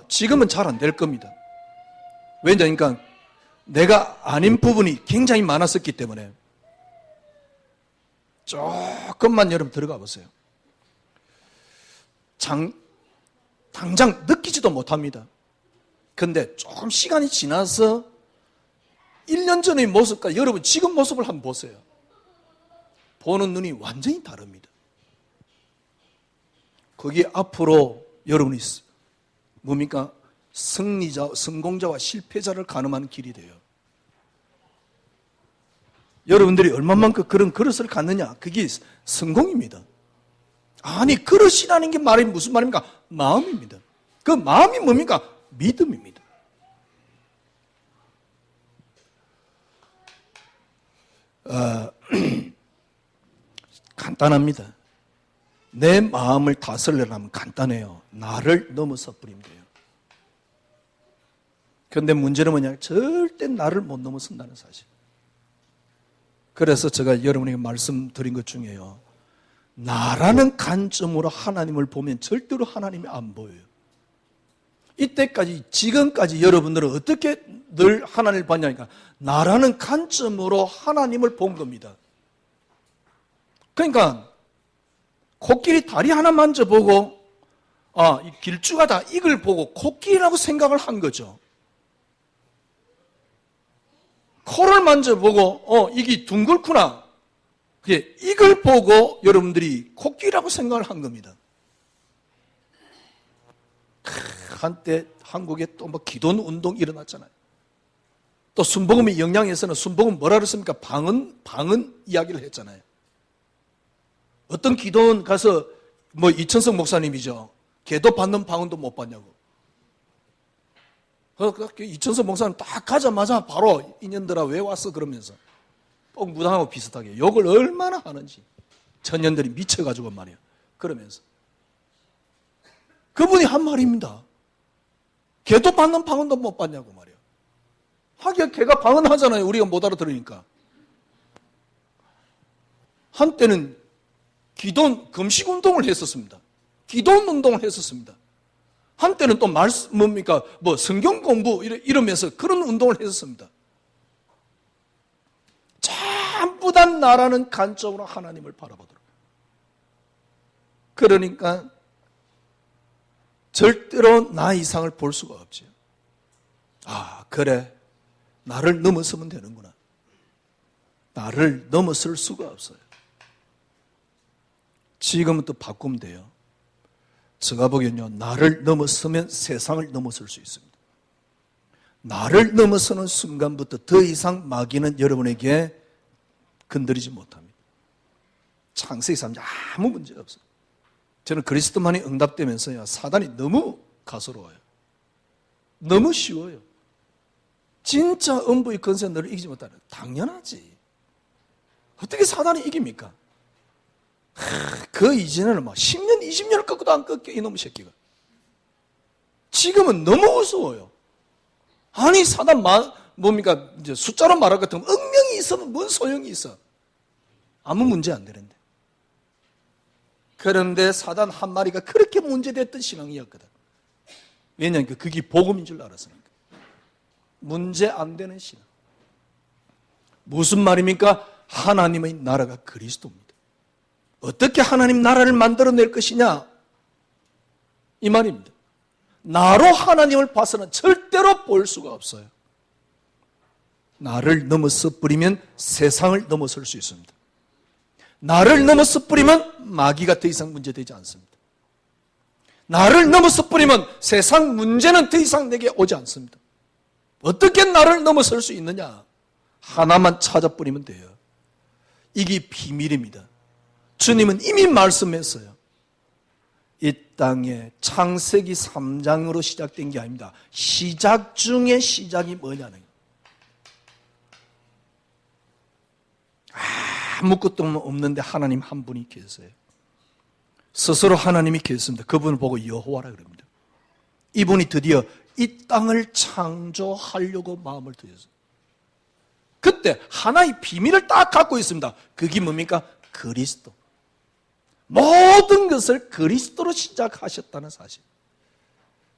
지금은 잘 안 될 겁니다. 왜냐니까 내가 아닌 부분이 굉장히 많았었기 때문에. 조금만 여러분 들어가 보세요. 당장 느끼지도 못합니다. 근데 조금 시간이 지나서 1년 전의 모습과 여러분 지금 모습을 한번 보세요. 보는 눈이 완전히 다릅니다. 거기 앞으로 여러분이 뭡니까? 승리자, 성공자와 실패자를 가늠하는 길이 돼요. 여러분들이 얼마만큼 그런 그릇을 갖느냐, 그게 성공입니다. 아니, 그릇이라는 게 말이 무슨 말입니까? 마음입니다. 그 마음이 뭡니까? 믿음입니다. 간단합니다. 내 마음을 다스리려면 간단해요. 나를 넘어서 버리면 돼요. 그런데 문제는 뭐냐? 절대 나를 못 넘어선다는 사실. 그래서 제가 여러분에게 말씀드린 것 중에요. 나라는 관점으로 하나님을 보면 절대로 하나님이 안 보여요. 이때까지, 지금까지 여러분들은 어떻게 늘 하나님을 봤냐니까 나라는 관점으로 하나님을 본 겁니다. 그러니까 코끼리 다리 하나 만져보고 이 길쭉하다 이걸 보고 코끼리라고 생각을 한 거죠. 코를 만져보고 이게 둥글구나. 이걸 보고 여러분들이 코끼리라고 생각을 한 겁니다. 한때 한국에 또 뭐 기돈 운동 일어났잖아요. 또 순복음의 영향에서는 순복음 뭐라 그랬습니까? 방언 이야기를 했잖아요. 어떤 기도원 가서 뭐 이천석 목사님이죠. 걔도 받는 방언도 못 받냐고. 이천석 목사님 딱 가자마자 바로 인연들아 왜 왔어 그러면서 꼭 무당하고 비슷하게 욕을 얼마나 하는지 천년들이 미쳐가지고 말이야. 그러면서 그분이 한 말입니다. 걔도 받는 방언도 못 받냐고 말이야. 하기야 걔가 방언하잖아요. 우리가 못 알아들으니까. 한때는 기도원 금식 운동을 했었습니다. 기도원 운동을 했었습니다. 한때는 또 뭡니까? 성경 공부 이러면서 그런 운동을 했었습니다. 전부 다 나라는 관점으로 하나님을 바라보도록. 그러니까 절대로 나 이상을 볼 수가 없죠. 그래. 나를 넘어서면 되는구나. 나를 넘어설 수가 없어요. 지금부터 바꾸면 돼요. 제가 보기엔요, 나를 넘어서면 세상을 넘어설 수 있습니다. 나를 넘어서는 순간부터 더 이상 마귀는 여러분에게 건드리지 못합니다. 창세기 3장 아무 문제가 없어요. 저는 그리스도만이 응답되면서요, 사단이 너무 가소로워요. 너무 쉬워요. 진짜 음부의 권세 너를 이기지 못하는. 당연하지. 어떻게 사단이 이깁니까? 그 이전에는 10년, 20년을 꺾어도 안 꺾여, 이놈의 새끼가. 지금은 너무 무서워요. 아니, 사단 뭡니까? 이제 숫자로 말할 것 같으면 억명이 있으면 뭔 소용이 있어? 아무 문제 안 되는데. 그런데 사단 한 마리가 그렇게 문제됐던 신앙이었거든. 왜냐하면 그게 복음인 줄 알았으니까. 문제 안 되는 신앙. 무슨 말입니까? 하나님의 나라가 그리스도입니다. 어떻게 하나님 나라를 만들어낼 것이냐? 이 말입니다. 나로 하나님을 봐서는 절대로 볼 수가 없어요. 나를 넘어서 버리면 세상을 넘어설 수 있습니다. 나를 넘어서 버리면 마귀가 더 이상 문제되지 않습니다. 나를 넘어서 버리면 세상 문제는 더 이상 내게 오지 않습니다. 어떻게 나를 넘어설 수 있느냐? 하나만 찾아버리면 돼요. 이게 비밀입니다. 주님은 이미 말씀했어요. 이 땅에 창세기 3장으로 시작된 게 아닙니다. 시작 중에 시작이 뭐냐는 거예요. 아무것도 없는데 하나님 한 분이 계세요. 스스로 하나님이 계십니다. 그분을 보고 여호와라 그럽니다. 이분이 드디어 이 땅을 창조하려고 마음을 들였어요. 그때 하나의 비밀을 딱 갖고 있습니다. 그게 뭡니까? 그리스도. 모든 것을 그리스도로 시작하셨다는 사실.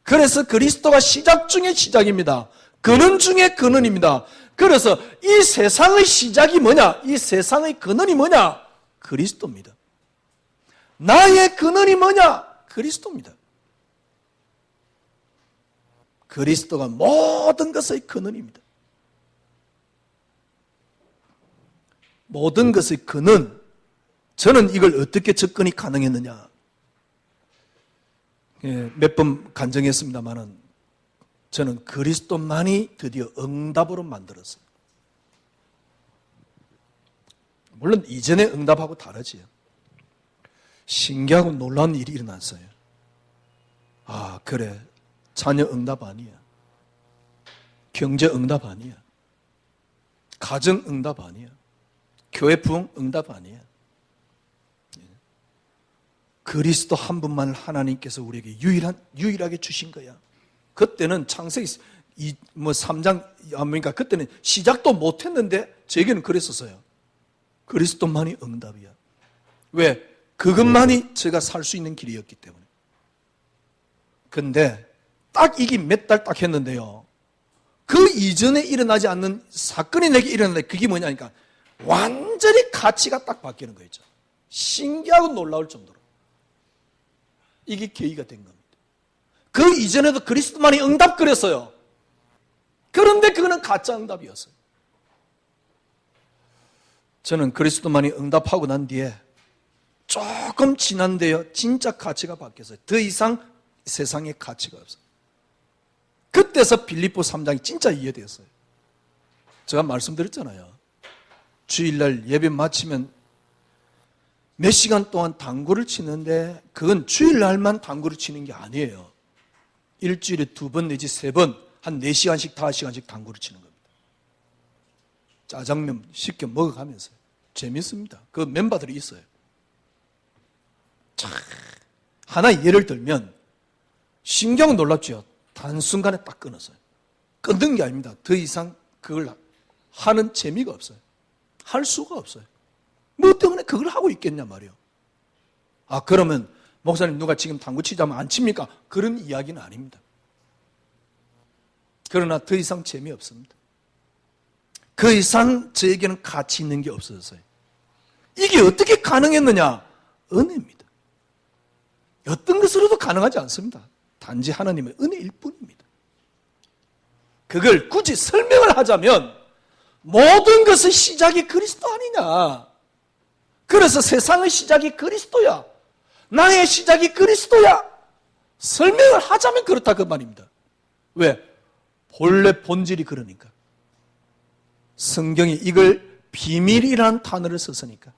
그래서 그리스도가 시작 중의 시작입니다. 근원 중의 근원입니다. 그래서 이 세상의 시작이 뭐냐? 이 세상의 근원이 뭐냐? 그리스도입니다. 나의 근원이 뭐냐? 그리스도입니다. 그리스도가 모든 것의 근원입니다. 모든 것의 근원. 저는 이걸 어떻게 접근이 가능했느냐? 몇 번 간증했습니다만은 저는 그리스도만이 드디어 응답으로 만들었어요. 물론 이전의 응답하고 다르지요. 신기하고 놀라운 일이 일어났어요. 아, 그래. 자녀 응답 아니야. 경제 응답 아니야. 가정 응답 아니야. 교회 부흥 응답 아니야. 그리스도 한 분만 하나님께서 우리에게 유일하게 주신 거야. 그때는 창세기 3장, 그러니까 그때는 시작도 못했는데 제게는 그랬었어요. 그리스도만이 응답이야. 왜? 그것만이 제가 살 수 있는 길이었기 때문에. 근데 딱 이게 몇 달 딱 했는데요. 그 이전에 일어나지 않는 사건이 내게 일어났는데 그게 뭐냐니까 완전히 가치가 딱 바뀌는 거죠. 신기하고 놀라울 정도로. 이게 계기가 된 겁니다. 그 이전에도 그리스도만이 응답 그랬어요. 그런데 그거는 가짜 응답이었어요. 저는 그리스도만이 응답하고 난 뒤에 조금 지난데요. 진짜 가치가 바뀌었어요. 더 이상 세상에 가치가 없어요. 그때서 빌립보 3장이 진짜 이해되었어요. 제가 말씀드렸잖아요. 주일날 예배 마치면 몇 시간 동안 당구를 치는데 그건 주일날만 당구를 치는 게 아니에요. 일주일에 2번 내지 3번 한 4시간씩 5시간씩 당구를 치는 겁니다. 짜장면 시켜 먹어가면서 재밌습니다. 그 멤버들이 있어요. 자, 하나의 예를 들면 신경은 놀랍죠. 단순간에 딱 끊었어요. 끊는 게 아닙니다. 더 이상 그걸 하는 재미가 없어요. 할 수가 없어요. 뭐 때문에 그걸 하고 있겠냐 말이에요. 아, 그러면 목사님 누가 지금 당구 치자면 안 칩니까? 그런 이야기는 아닙니다. 그러나 더 이상 재미없습니다. 그 이상 저에게는 가치 있는 게 없어졌어요. 이게 어떻게 가능했느냐? 은혜입니다. 어떤 것으로도 가능하지 않습니다. 단지 하나님의 은혜일 뿐입니다. 그걸 굳이 설명을 하자면 모든 것의 시작이 그리스도 아니냐. 그래서 세상의 시작이 그리스도야. 나의 시작이 그리스도야. 설명을 하자면 그렇다 그 말입니다. 왜? 본래 본질이 그러니까. 성경이 이걸 비밀이라는 단어를 썼으니까.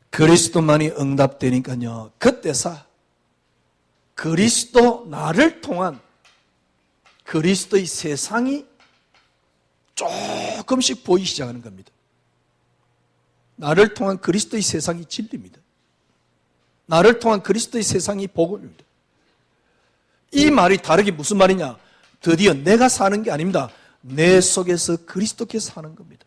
그리스도만이 응답되니까요. 그때서 그리스도 나를 통한 그리스도의 세상이 조금씩 보이기 시작하는 겁니다. 나를 통한 그리스도의 세상이 진리입니다. 나를 통한 그리스도의 세상이 복음입니다. 이 말이 다르게 무슨 말이냐? 드디어 내가 사는 게 아닙니다. 내 속에서 그리스도께서 사는 겁니다.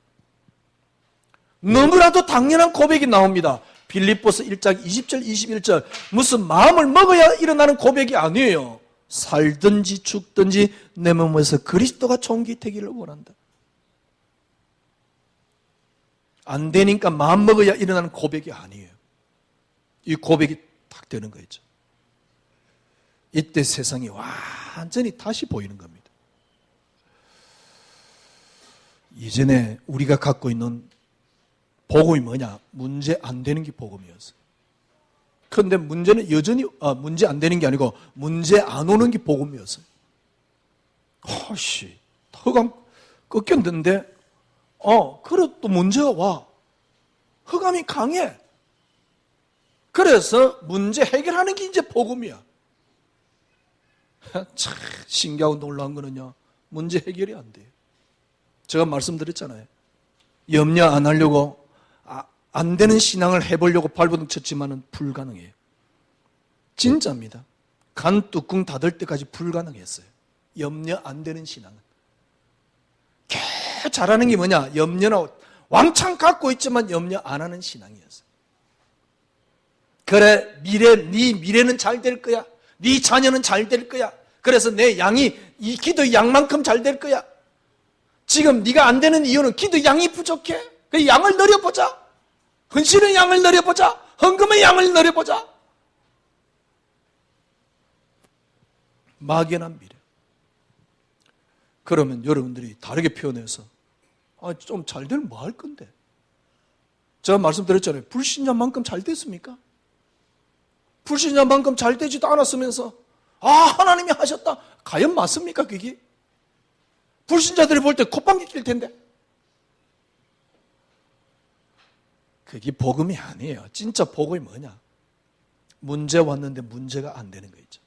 너무나도 당연한 고백이 나옵니다. 빌립보서 1장 20절 21절 무슨 마음을 먹어야 일어나는 고백이 아니에요. 살든지 죽든지 내 몸에서 그리스도가 존귀되기를 원한다. 안 되니까 마음 먹어야 일어나는 고백이 아니에요. 이 고백이 딱 되는 거죠. 이때 세상이 완전히 다시 보이는 겁니다. 이전에 우리가 갖고 있는 복음이 뭐냐? 문제 안 되는 게 복음이었어요. 그런데 문제는 여전히 문제 안 되는 게 아니고 문제 안 오는 게 복음이었어요. 허씨, 턱안 꺾였는데 그래 또 문제가 와. 흑암이 강해. 그래서 문제 해결하는 게 이제 복음이야. 참 신기하고 놀라운 거는요, 문제 해결이 안 돼요. 제가 말씀드렸잖아요. 염려 안 하려고 안 되는 신앙을 해보려고 발버둥 쳤지만은 불가능해요. 진짜입니다. 간 뚜껑 닫을 때까지 불가능했어요. 염려 안 되는 신앙은. 개 잘하는 게 뭐냐? 염려나 왕창 갖고 있지만 염려 안 하는 신앙이었어요. 그래, 네 미래는 잘 될 거야. 네 자녀는 잘 될 거야. 그래서 내 양이 이 기도의 양만큼 잘 될 거야. 지금 네가 안 되는 이유는 기도의 양이 부족해. 그 양을 늘려보자. 헌신의 양을 늘려보자. 헌금의 양을 늘려보자. 막연한 미래. 그러면 여러분들이 다르게 표현해서 좀 잘 되면 뭐 할 건데? 제가 말씀드렸잖아요. 불신자만큼 잘 됐습니까? 불신자만큼 잘 되지도 않았으면서 하나님이 하셨다. 과연 맞습니까 그게? 불신자들이 볼 때 콧방귀 낄 텐데. 그게 복음이 아니에요. 진짜 복음이 뭐냐? 문제 왔는데 문제가 안 되는 거 있죠.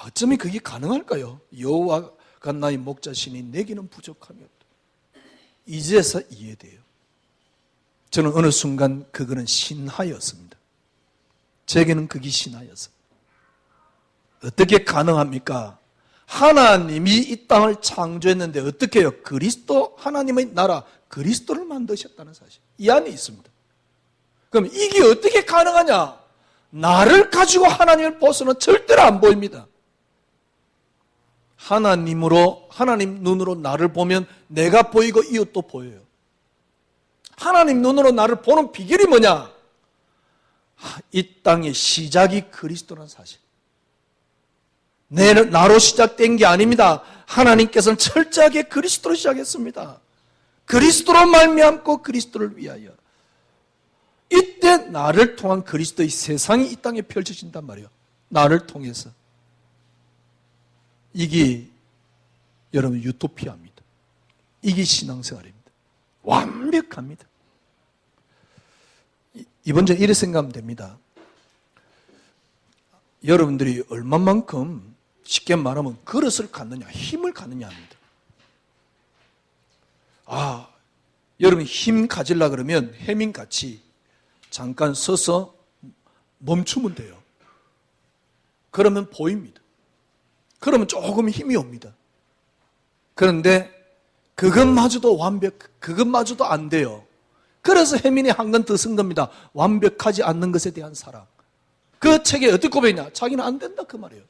어쩌면 그게 가능할까요? 여호와가 나의 목자시니 내게는 부족함이 없다. 이제서 이해돼요. 저는 어느 순간 그거는 신하였습니다. 제게는 그게 신하였어요. 어떻게 가능합니까? 하나님이 이 땅을 창조했는데 어떻게 해요? 그리스도 하나님의 나라 그리스도를 만드셨다는 사실 이 안에 있습니다. 그럼 이게 어떻게 가능하냐? 나를 가지고 하나님을 벗어는 절대로 안 보입니다. 하나님 눈으로 나를 보면 내가 보이고 이웃도 보여요. 하나님 눈으로 나를 보는 비결이 뭐냐? 이 땅의 시작이 그리스도라는 사실. 나로 시작된 게 아닙니다. 하나님께서는 철저하게 그리스도로 시작했습니다. 그리스도로 말미암고 그리스도를 위하여. 이때 나를 통한 그리스도의 세상이 이 땅에 펼쳐진단 말이에요. 나를 통해서. 이게 여러분 유토피아입니다. 이게 신앙생활입니다. 완벽합니다. 이번 주에 이렇게 생각하면 됩니다. 여러분들이 얼마만큼 쉽게 말하면 그릇을 갖느냐, 힘을 갖느냐 합니다. 여러분 힘 가지려고 그러면 해민같이 잠깐 서서 멈추면 돼요. 그러면 보입니다. 그러면 조금 힘이 옵니다. 그런데 그것마저도 안 돼요. 그래서 혜민이 한 건 더 쓴 겁니다. 완벽하지 않는 것에 대한 사랑. 그 책에 어떻게 고백했냐? 자기는 안 된다 그 말이에요.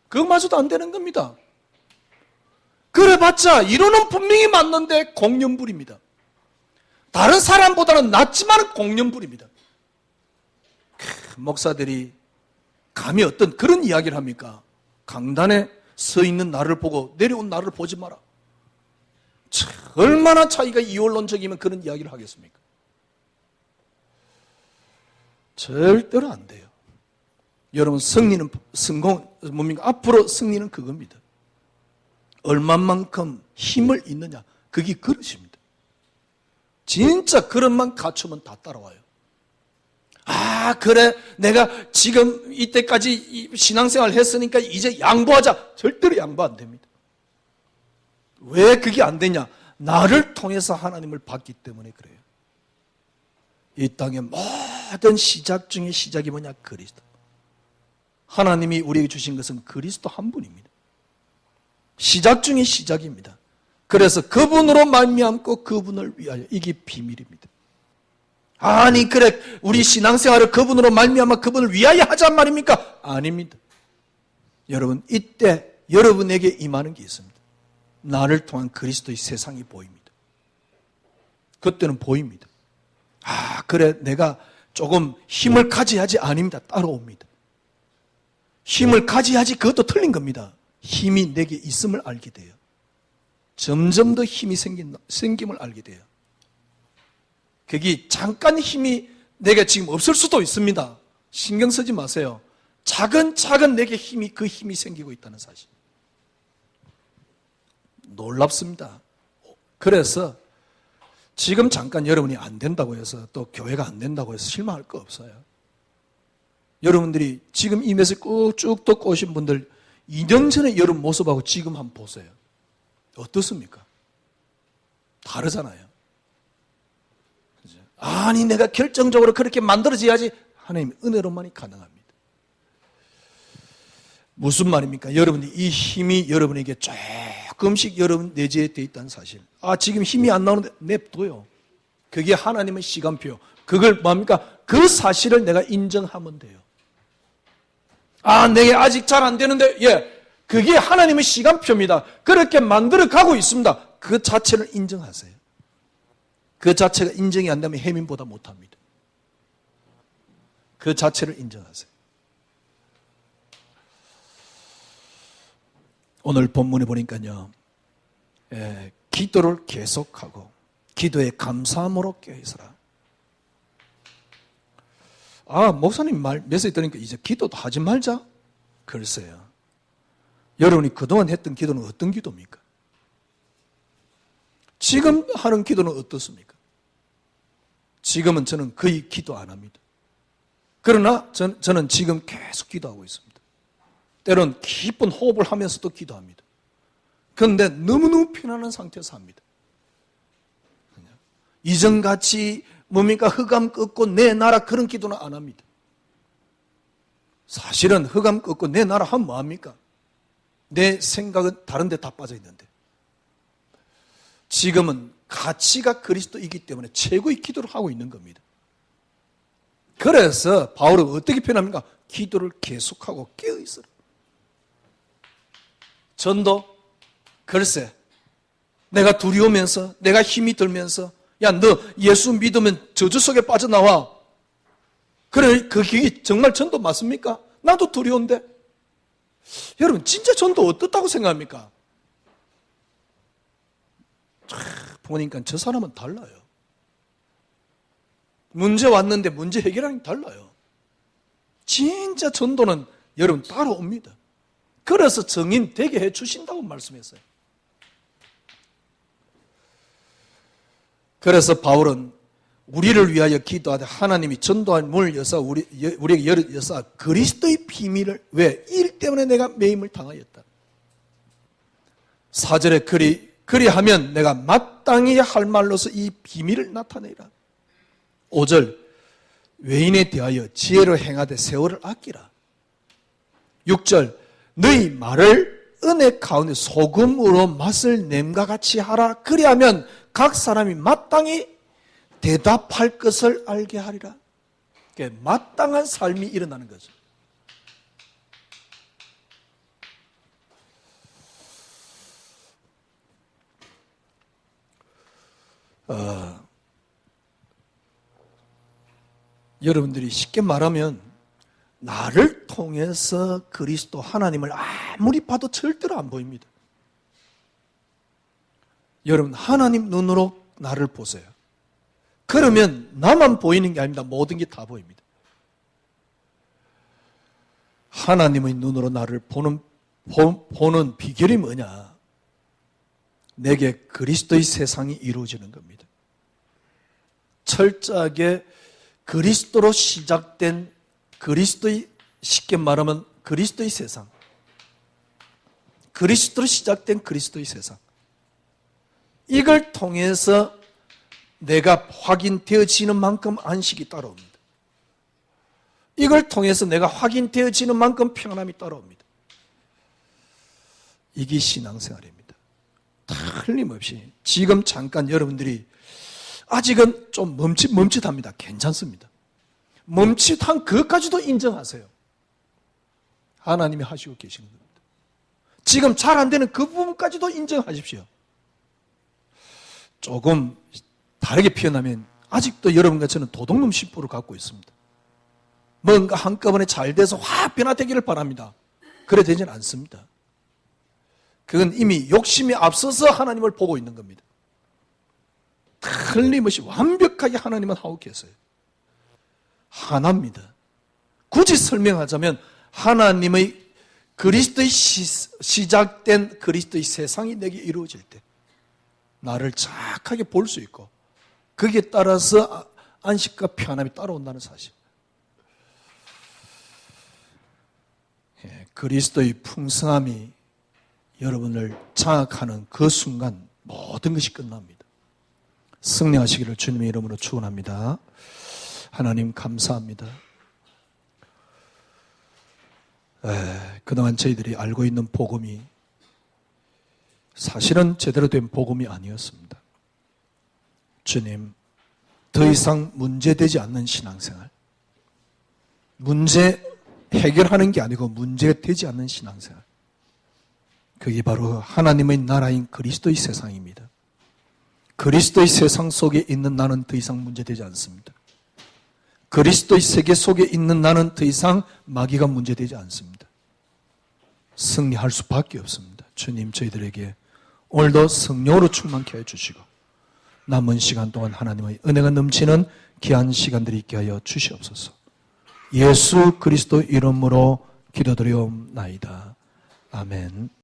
그것마저도 안 되는 겁니다. 그래봤자 이론은 분명히 맞는데 공연불입니다. 다른 사람보다는 낫지만 공연불입니다. 목사들이 감히 어떤 그런 이야기를 합니까? 강단에 서 있는 나를 보고 내려온 나를 보지 마라. 얼마나 자기가 이원론적이면 그런 이야기를 하겠습니까? 절대로 안 돼요. 여러분 앞으로 승리는 그겁니다. 얼마만큼 힘을 있느냐, 그게 그릇입니다. 진짜 그릇만 갖추면 다 따라와요. 그래 내가 지금 이때까지 신앙생활 했으니까 이제 양보하자. 절대로 양보 안 됩니다. 왜 그게 안 되냐? 나를 통해서 하나님을 받기 때문에 그래요. 이 땅의 모든 시작 중에 시작이 뭐냐? 그리스도. 하나님이 우리에게 주신 것은 그리스도 한 분입니다. 시작 중에 시작입니다. 그래서 그분으로 말미암고 그분을 위하여. 이게 비밀입니다. 그래 우리 신앙생활을 그분으로 말미암아 그분을 위하여 하잔 말입니까? 아닙니다. 여러분 이때 여러분에게 임하는 게 있습니다. 나를 통한 그리스도의 세상이 보입니다. 그때는 보입니다. 그래 내가 조금 힘을 가져야지. 아닙니다. 따라옵니다. 힘을 가져야지. 그것도 틀린 겁니다. 힘이 내게 있음을 알게 돼요. 점점 더 힘이 생김을 알게 돼요. 그게 잠깐 힘이 내게 지금 없을 수도 있습니다. 신경 쓰지 마세요. 차근차근 내게 그 힘이 생기고 있다는 사실. 놀랍습니다. 그래서 지금 잠깐 여러분이 안 된다고 해서 또 교회가 안 된다고 해서 실망할 거 없어요. 여러분들이 지금 이 메시지 쭉 듣고 오신 분들 2년 전에 여러분 모습하고 지금 한번 보세요. 어떻습니까? 다르잖아요. 그죠? 아니 내가 결정적으로 그렇게 만들어져야지. 하나님의 은혜로만이 가능합니다. 무슨 말입니까? 여러분이 이 힘이 여러분에게 조금씩 여러분 내재에 돼 있다는 사실. 아 지금 힘이 안 나오는데 냅둬요. 그게 하나님의 시간표. 그걸 뭡니까? 그 사실을 내가 인정하면 돼요. 아 내게 아직 잘 안 되는데 그게 하나님의 시간표입니다. 그렇게 만들어 가고 있습니다. 그 자체를 인정하세요. 그 자체가 인정이 안 되면 해민보다 못합니다. 그 자체를 인정하세요. 오늘 본문에 보니까요. 기도를 계속하고 기도에 감사함으로 깨어있으라. 아 목사님 말 메시지 들으니까 이제 기도도 하지 말자. 글쎄요. 여러분이 그동안 했던 기도는 어떤 기도입니까? 지금 하는 기도는 어떻습니까? 지금은 저는 거의 기도 안 합니다. 그러나 저는 지금 계속 기도하고 있습니다. 때론 깊은 호흡을 하면서도 기도합니다. 그런데 너무너무 편안한 상태에서 합니다. 이전같이 뭡니까? 흑암 꺾고 내 나라 그런 기도는 안 합니다. 사실은 흑암 꺾고 내 나라 하면 뭐합니까? 내 생각은 다른 데 다 빠져 있는데 지금은 가치가 그리스도이기 때문에 최고의 기도를 하고 있는 겁니다. 그래서 바울은 어떻게 표현합니까? 기도를 계속하고 깨어있어라. 전도? 글쎄 내가 두려우면서 내가 힘이 들면서 야 너 예수 믿으면 저주 속에 빠져나와. 그래 그게 정말 전도 맞습니까? 나도 두려운데. 여러분 진짜 전도 어떻다고 생각합니까? 보니까 저 사람은 달라요. 문제 왔는데 문제 해결하는 게 달라요. 진짜 전도는 여러분 따라옵니다. 그래서 정인 되게 해주신다고 말씀했어요. 그래서 바울은 우리를 위하여 기도하되 하나님이 전도한 문을 여사 우리에게 열어여사 그리스도의 비밀을 왜? 일 때문에 내가 매임을 당하였다. 4절에 그리하면 내가 마땅히 할 말로서 이 비밀을 나타내라. 5절 외인에 대하여 지혜로 행하되 세월을 아끼라. 6절 너희 말을 은혜 가운데 소금으로 맛을 냄과 같이 하라. 그리하면 각 사람이 마땅히 대답할 것을 알게 하리라. 그러니까 마땅한 삶이 일어나는 거죠. 여러분들이 쉽게 말하면 나를 통해서 그리스도 하나님을 아무리 봐도 절대로 안 보입니다. 여러분 하나님 눈으로 나를 보세요. 그러면 나만 보이는 게 아닙니다. 모든 게 다 보입니다. 하나님의 눈으로 나를 보는 비결이 뭐냐? 내게 그리스도의 세상이 이루어지는 겁니다. 철저하게 그리스도로 시작된 그리스도의, 쉽게 말하면 그리스도의 세상, 그리스도로 시작된 그리스도의 세상, 이걸 통해서 내가 확인되어지는 만큼 안식이 따라옵니다. 이걸 통해서 내가 확인되어지는 만큼 평안함이 따라옵니다. 이게 신앙생활입니다. 틀림없이. 지금 잠깐 여러분들이 아직은 좀 멈칫합니다. 괜찮습니다. 멈칫한 그것까지도 인정하세요. 하나님이 하시고 계시는 겁니다. 지금 잘 안 되는 그 부분까지도 인정하십시오. 조금 다르게 표현하면 아직도 여러분과 저는 도둑놈 심보를 갖고 있습니다. 뭔가 한꺼번에 잘 돼서 확 변화되기를 바랍니다. 그래 되지는 않습니다. 그건 이미 욕심이 앞서서 하나님을 보고 있는 겁니다. 틀림없이 완벽하게 하나님은 하고 계세요. 하나입니다. 굳이 설명하자면 하나님의 그리스도의 시작된 그리스도의 세상이 내게 이루어질 때 나를 착하게 볼 수 있고 거기에 따라서 안식과 평안함이 따라온다는 사실. 그리스도의 풍성함이 여러분을 장악하는 그 순간 모든 것이 끝납니다. 승리하시기를 주님의 이름으로 축원합니다. 하나님 감사합니다. 그동안 저희들이 알고 있는 복음이 사실은 제대로 된 복음이 아니었습니다. 주님, 더 이상 문제되지 않는 신앙생활, 문제 해결하는 게 아니고 문제되지 않는 신앙생활, 그게 바로 하나님의 나라인 그리스도의 세상입니다. 그리스도의 세상 속에 있는 나는 더 이상 문제되지 않습니다. 그리스도의 세계 속에 있는 나는 더 이상 마귀가 문제되지 않습니다. 승리할 수밖에 없습니다. 주님, 저희들에게 오늘도 성령으로 충만케 해주시고 남은 시간 동안 하나님의 은혜가 넘치는 귀한 시간들이 있게 하여 주시옵소서. 예수 그리스도 이름으로 기도드리옵나이다. 아멘.